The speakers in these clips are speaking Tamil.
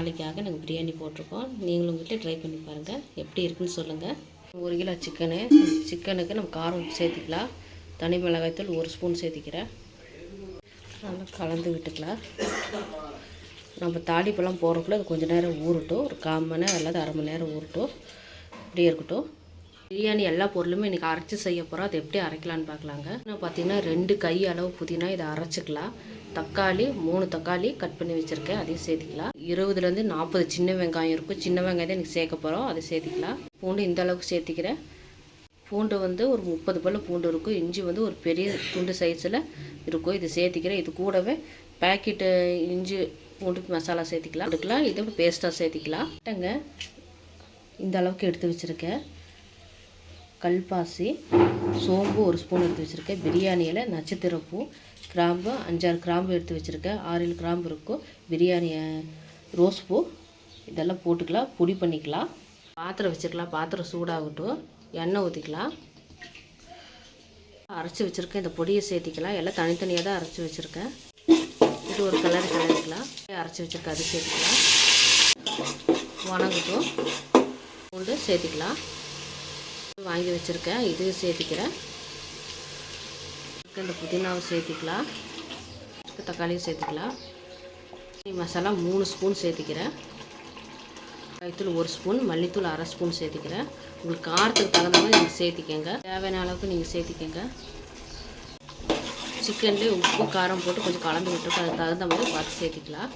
நாளைக்காக நாங்கள் பிரியாணி போட்டிருக்கோம். நீங்களும் வீட்டில் ட்ரை பண்ணி பாருங்கள், எப்படி இருக்குன்னு சொல்லுங்கள். 1 கிலோ சிக்கனுக்கு நம்ம காரம் சேர்த்திக்கலாம். தனி மிளகாய்த்தூள் 1 ஸ்பூன் சேர்த்திக்கிறேன். நல்லா கலந்து விட்டுக்கலாம். நம்ம தாளிப்பெல்லாம் போடுறக்குள்ள அது கொஞ்சம் நேரம் ஊறட்டும். ஒரு 1/4 மணி நேரம் அல்லது அரை மணி நேரம் ஊறட்டும். இப்படியே இருக்கட்டும். பிரியாணி எல்லா பொருளுமே இன்றைக்கி அரைச்சி செய்ய போகிறோம். அது எப்படி அரைக்கலான்னு பார்க்கலாங்க. நான் பார்த்தீங்கன்னா 2 கை அளவு புதினா இதை அரைச்சிக்கலாம். தக்காளி 3 தக்காளி கட் பண்ணி வச்சுருக்கேன், அதையும் சேர்த்திக்கலாம். 20லேருந்து 40 சின்ன வெங்காயம் இருக்கும். சின்ன வெங்காயம் தான் இன்றைக்கி சேர்க்க போகிறோம், அதை சேர்த்திக்கலாம். பூண்டு இந்த அளவுக்கு சேர்த்திக்கிறேன். பூண்டு ஒரு 30 பல்லு பூண்டு இருக்கும். இஞ்சி ஒரு பெரிய துண்டு சைஸில் இருக்கும், இது சேர்த்திக்கிறேன். இது கூடவே பேக்கெட்டு இஞ்சி பூண்டு மசாலா சேர்த்திக்கலாம். இதோட பேஸ்ட்டாக சேர்த்திக்கலாம். இந்த அளவுக்கு எடுத்து வச்சுருக்கேன். கல்பாசி, சோம்பு 1 ஸ்பூன் எடுத்து வச்சுருக்கேன். பிரியாணி இலை, நட்சத்திரப்பூ, கிராம்பு 5-6 கிராம்பு எடுத்து வச்சுருக்கேன். 6-7 கிராம்பு இருக்கும். பிரியாணி ரோஸ் பூ இதெல்லாம் போட்டுக்கலாம். பொடி பண்ணிக்கலாம். பாத்திரம் வச்சுக்கலாம். பாத்திரம் சூடாகட்டும். எண்ணெய் ஊற்றிக்கலாம். அரைச்சி வச்சுருக்கேன். இந்த பொடியை சேர்த்திக்கலாம். எல்லாம் தனித்தனியாக தான் அரைச்சி வச்சுருக்கேன். இது ஒரு கிளறிக்கலாம். அரைச்சி வச்சுருக்கேன், அது சேர்த்திக்கலாம். வணங்கட்டும். பூண்டு சேர்த்திக்கலாம். வாங்கி வச்சுருக்கேன், இது சேர்த்திக்கிறேன். இந்த புதினாவை சேர்த்திக்கலாம். தக்காளியும் சேர்த்திக்கலாம். மசாலா 3 ஸ்பூன் சேர்த்திக்கிறேன். மிளகாய்த்தூள் 1 ஸ்பூன், மல்லித்தூள் 1/2 ஸ்பூன் சேர்த்திக்கிறேன். உங்களுக்கு காரத்துக்கு தகுந்த மாதிரி நீங்கள் சேர்த்திக்கங்க. தேவையான அளவுக்கு நீங்கள் சேர்த்திக்கங்க. சிக்கன்லேயே உப்பு காரம் போட்டு கொஞ்சம் கலந்து விட்டுருக்கு, அதுக்கு தகுந்த மாதிரி பார்த்து சேர்த்திக்கலாம்.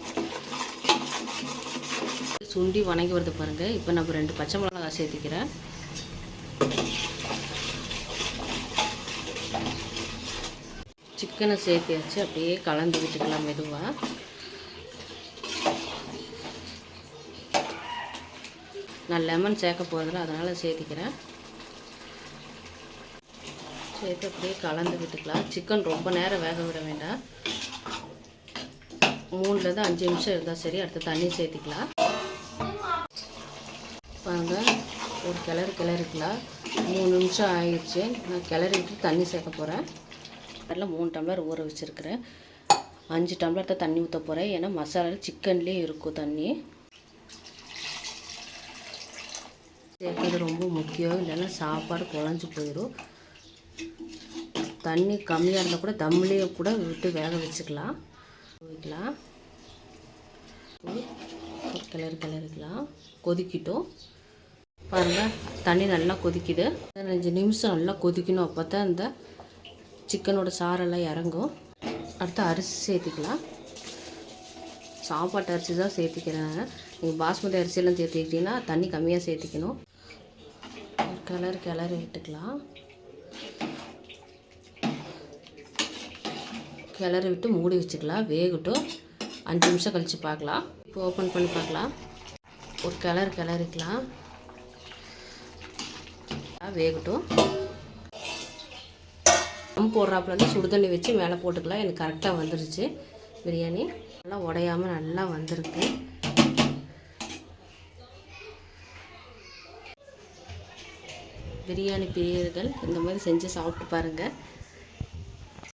சுண்டி வணங்கி வருது பாருங்கள். இப்போ நம்ம 2 பச்சை மிளகாய் சேர்த்திக்கிறேன். சிக்கனை சேர்த்தியாச்சு. அப்படியே கலந்து விட்டுக்கலாம் மெதுவாக. நான் லெமன் சேர்க்க போகிறதில்ல, அதனால் சேர்த்திக்கிறேன். சேர்த்து அப்படியே கலந்து விட்டுக்கலாம். சிக்கன் ரொம்ப நேரம் வேக விட வேண்டாம். 3லேருந்து 5 நிமிஷம் இருந்தால் சரி. அடுத்து தண்ணி சேர்த்திக்கலாம். பாருங்கள், ஒரு கிளறிக்கலாம். 3 நிமிஷம் ஆயிடுச்சு. நான் கிளறி விட்டு தண்ணி சேர்க்க போகிறேன். அதில் 3 டம்ளர் ஊற வச்சுருக்கிறேன். 5 டம்ளர் தான் தண்ணி ஊற்ற போகிறேன். ஏன்னா மசாலா சிக்கன்லேயே இருக்கும் தண்ணி. சேர்க்கிறது ரொம்ப முக்கியம், இல்லைன்னா சாப்பாடு குழஞ்சி போயிடும். தண்ணி கம்மியாக இருந்தால் கூட தம்லேயே கூட விட்டு வேக வச்சுக்கலாம். கிளறிக்கலாம். கொதிக்கிட்டோம். பாருங்கள், தண்ணி நல்லா கொதிக்குது. 15 நிமிஷம் நல்லா கொதிக்கணும். அப்போ தான் இந்த சிக்கனோட சாரெல்லாம் இறங்கும். அடுத்து அரிசி சேர்த்திக்கலாம். சாப்பாட்டு அரிசி தான் சேர்த்திக்கிறேன். நீங்கள் பாஸ்மதி அரிசியெல்லாம் சேர்த்துக்கிட்டிங்கன்னா தண்ணி கம்மியாக சேர்த்திக்கணும். கிளறி விட்டுக்கலாம். கிளறி விட்டு மூடி வச்சுக்கலாம். வேகட்டும். 5 நிமிஷம் கழித்து பார்க்கலாம். இப்போ ஓப்பன் பண்ணி பார்க்கலாம். ஒரு கிளறிக்கலாம். வேகட்டும். போடுறாப்புல வந்து சுடுதண்ணி வச்சு மேலே போட்டுக்கலாம். எனக்கு கரெக்டாக வந்துருச்சு. பிரியாணி நல்லா உடையாமல் நல்லா வந்திருக்கு. பிரியாணி பிரியர்கள் இந்த மாதிரி செஞ்சு சாப்பிட்டு பாருங்கள்.